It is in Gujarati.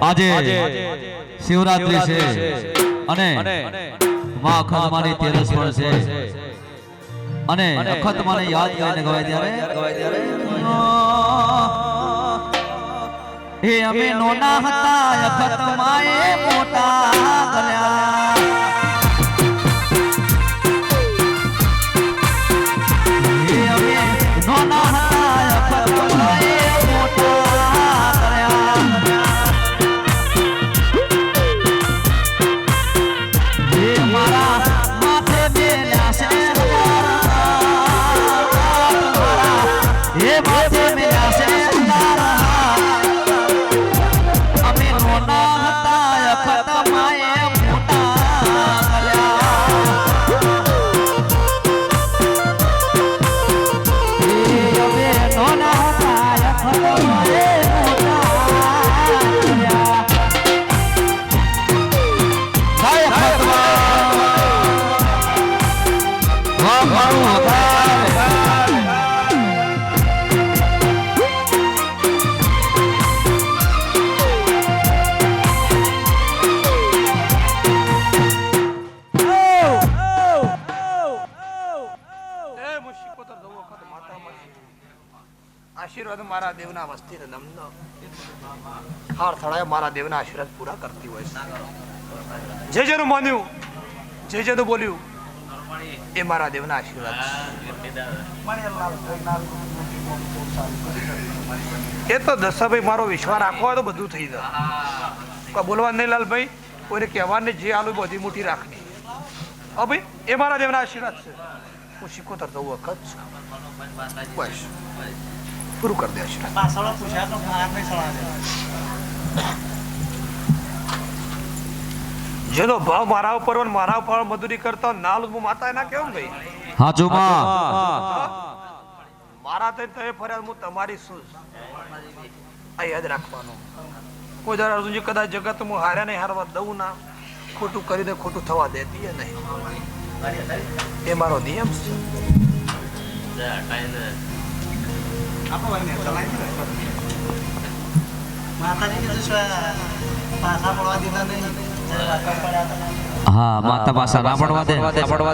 આજે શિવરાત્રી છે અને માં અખતમાની તેરસ પણ છે અને અખતમાને યાદ કરીને ગવાય ત્યારે હે અમે નોના હતા અખતમાએ મોટા કર્યા હે અમે નોના હતા અખતમાએ મોટા કર્યા હે મારા માથે મેલ્યા છે હે માથે મેલ્યા છે આશીર્વાદ મારા દેવના વસ્તી નમનો હાર થળાય મારા દેવના આશીર્વાદ પૂરા કરતી હોય છે. જે જેનું માન્યું જે જેનું બોલ્યું એ મારા દેવના આશીર્વાદ એ તો દશાભાઈ મારો વિશ્વાસ રાખવો હોય તો બધું થઈ જાય. બોલવા નહીં લાલભાઈ, કોઈને કહેવાને જે આલુ બધી મોટી રાખની. હા ભાઈ, એ મારા દેવના આશીર્વાદ છે. હું શીખોતર જવું વખત છું બસ પૂરું કરી દે જેનો ભાવ મારા ઉપર મારા ઉપર મજૂરી કરતા નાલ હું માતા એના કેવું ભાઈ હાચું માં મારા તો ફરિયાદ હું તમારી શું આ યાદ રાખવાનું. કોઈ દર અર્જુનજી કદાચ જગત હું હાર્યા નહીં હારવા દઉં ના, ખોટું કરીને ખોટું થવા દેતી નહીં, એ મારો નિયમ છે. હા માતા પાસા ના પડવા દે.